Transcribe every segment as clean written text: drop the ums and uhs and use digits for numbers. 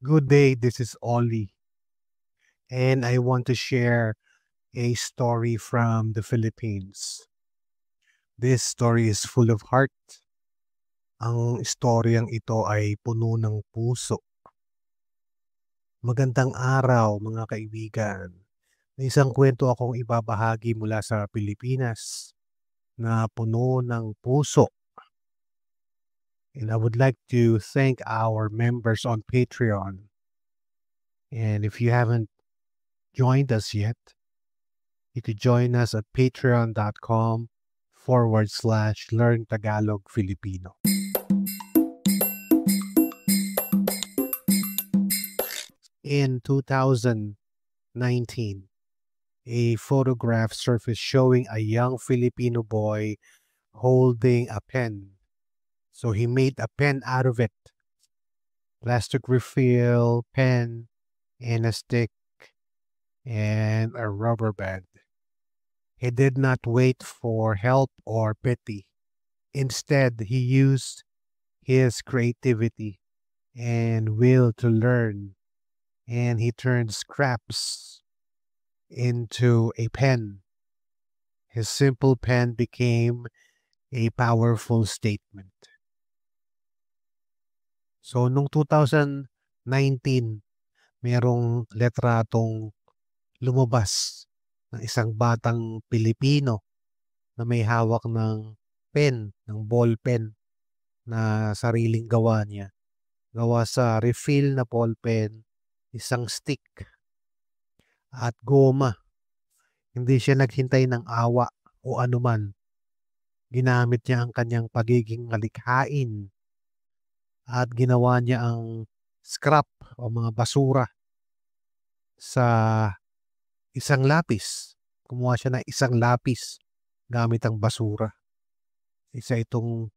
Good day, this is Ollie, and I want to share a story from the Philippines. This story is full of heart. Ang istoryang ito ay puno ng puso. Magandang araw, mga kaibigan. May isang kwento akong ibabahagi mula sa Pilipinas na puno ng puso. And I would like to thank our members on Patreon. And if you haven't joined us yet, you could join us at patreon.com/Learn Tagalog Filipino. In 2019, a photograph surfaced showing a young Filipino boy holding a pen. So he made a pen out of it. Plastic refill, pen, and a stick, and a rubber band. He did not wait for help or pity. Instead, he used his creativity and will to learn, and he turned scraps into a pen. His simple pen became a powerful statement. So, noong 2019, merong letratong lumabas ng isang batang Pilipino na may hawak ng pen, ng ball pen na sariling gawa niya. Gawa sa refill na ball pen, isang stick, at goma. Hindi siya naghintay ng awa o anuman. Ginamit niya ang kanyang pagiging malikhain at ginawa niya ang scrap o mga basura sa isang lapis. Kumuha siya ng isang lapis gamit ang basura. Isa itong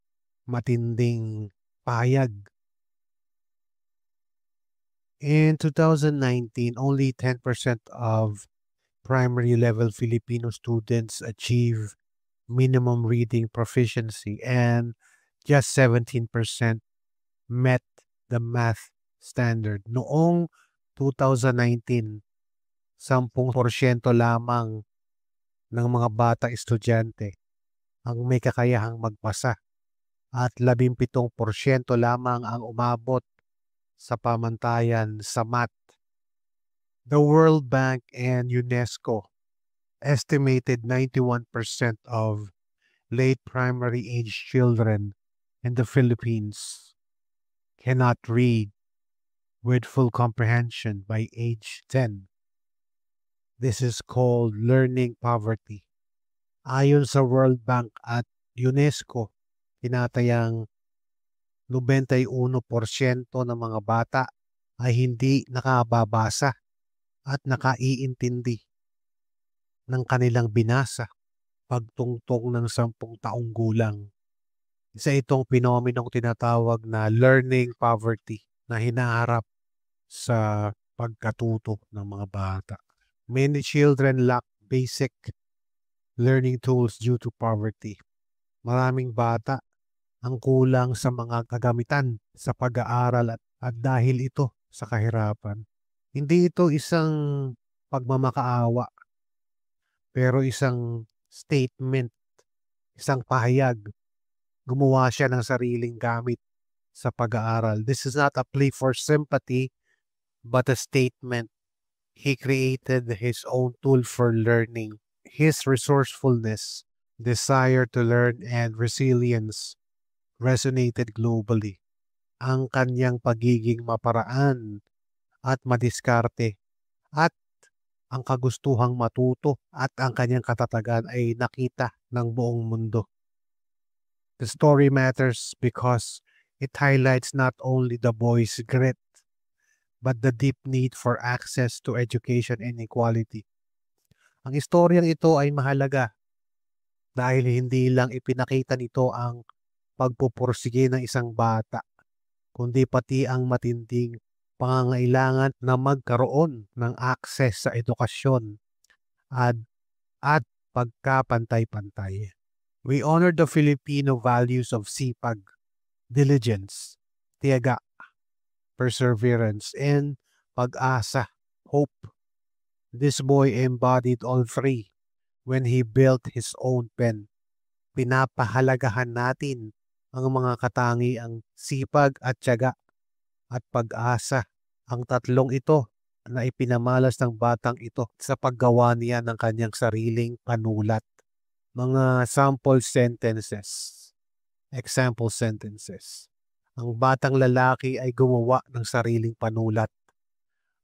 matinding payag. In 2019, only 10% of primary level Filipino students achieve minimum reading proficiency and just 17% met the math standard. Noong 2019, 10% lamang ng mga batang estudyante ang may kakayahang magbasa at 17% lamang ang umabot sa pamantayan sa math. The World Bank and UNESCO estimated 91% of late primary age children in the Philippines cannot read with full comprehension by age 10. This is called learning poverty. Ayon sa World Bank at UNESCO, tinatayang 91% ng mga bata ay hindi nakababasa at nakaiintindi ng kanilang binasa pagtungtong ng 10 taong gulang. Isa itong pinomenong tinatawag na learning poverty na hinaharap sa pagkatuto ng mga bata. Many children lack basic learning tools due to poverty. Maraming bata ang kulang sa mga kagamitan sa pag-aaral at dahil ito sa kahirapan. Hindi ito isang pagmamakaawa, pero isang statement, isang pahayag. Gumawa siya ng sariling gamit sa pag-aaral. This is not a plea for sympathy, but a statement. He created his own tool for learning. His resourcefulness, desire to learn, and resilience resonated globally. Ang kanyang pagiging maparaan at madiskarte at ang kagustuhang matuto at ang kanyang katatagan ay nakita ng buong mundo. The story matters because it highlights not only the boy's grit, but the deep need for access to education and equality. Ang istoryang ito ay mahalaga dahil hindi lang ipinakita nito ang pagpupursige ng isang bata, kundi pati ang matinding pangangailangan na magkaroon ng access sa edukasyon at pagkapantay-pantay. We honor the Filipino values of sipag, diligence, tiyaga, perseverance, and pag-asa, hope. This boy embodied all three when he built his own pen. Pinapahalagahan natin ang mga katangiang sipag at tiyaga at pag-asa. Ang tatlong ito na ipinamalas ng batang ito sa paggawa niya ng kanyang sariling panulat. Mga sample sentences, example sentences. Ang batang lalaki ay gumawa ng sariling panulat.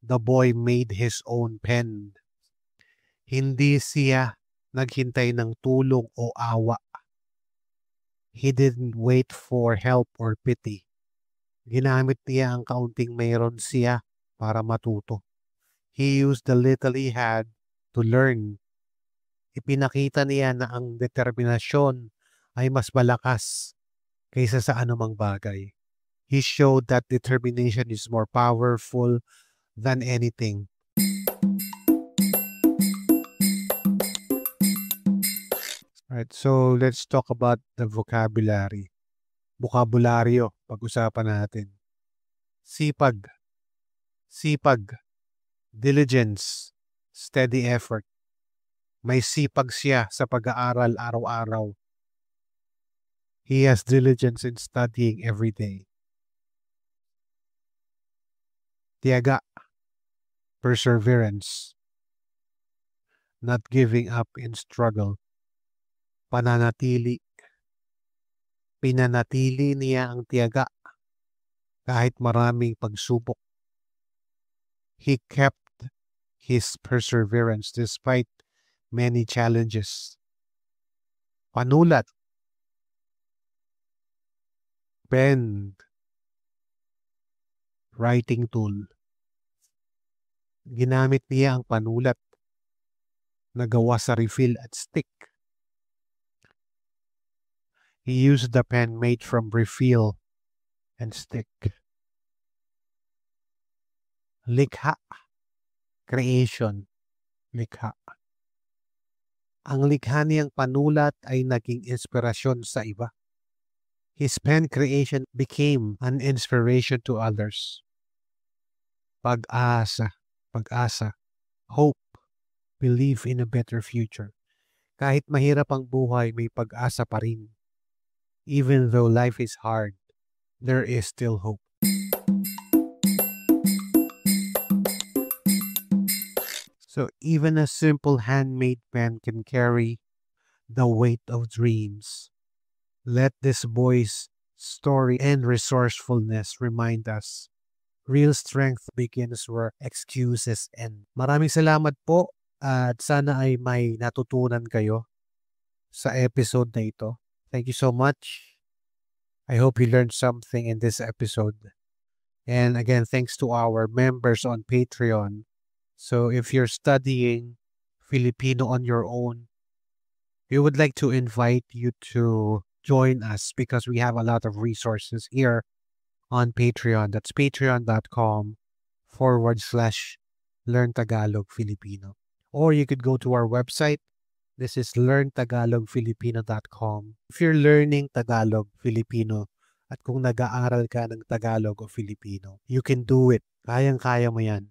The boy made his own pen. Hindi siya naghintay ng tulong o awa. He didn't wait for help or pity. Ginamit niya ang kaunting mayroon siya para matuto. He used the little he had to learn. Ipinakita niya na ang determinasyon ay mas malakas kaysa sa anumang bagay. He showed that determination is more powerful than anything. Alright, so let's talk about the vocabulary. Bokabularyo, pag-usapan natin. Sipag. Sipag. Diligence. Steady effort. May sipag siya sa pag-aaral araw-araw. He has diligence in studying every day. Tiyaga. Perseverance. Not giving up in struggle. Pananatili. Pinanatili niya ang tiyaga kahit maraming pagsubok. He kept his perseverance despite many challenges. Panulat. Pen. Writing tool. Ginamit niya ang panulat na gawa sa refill at stick. He used the pen made from refill and stick. Likha. Creation. Likha. Ang likha niyang panulat ay naging inspirasyon sa iba. His pen creation became an inspiration to others. Pag-asa. Pag-asa. Hope. Believe in a better future. Kahit mahirap ang buhay, may pag-asa pa rin. Even though life is hard, there is still hope. So even a simple handmade pen can carry the weight of dreams. Let this boy's story and resourcefulness remind us real strength begins where excuses end. Maraming salamat po at sana ay may natutunan kayo sa episode na ito. Thank you so much. I hope you learned something in this episode. And again, thanks to our members on Patreon. So if you're studying Filipino on your own, we would like to invite you to join us because we have a lot of resources here on Patreon. That's patreon.com/Learn Tagalog Filipino. Or you could go to our website. This is learntagalogfilipino.com. If you're learning Tagalog Filipino at kung nag-aaral ka ng Tagalog o Filipino, you can do it. Kayang-kaya mo yan.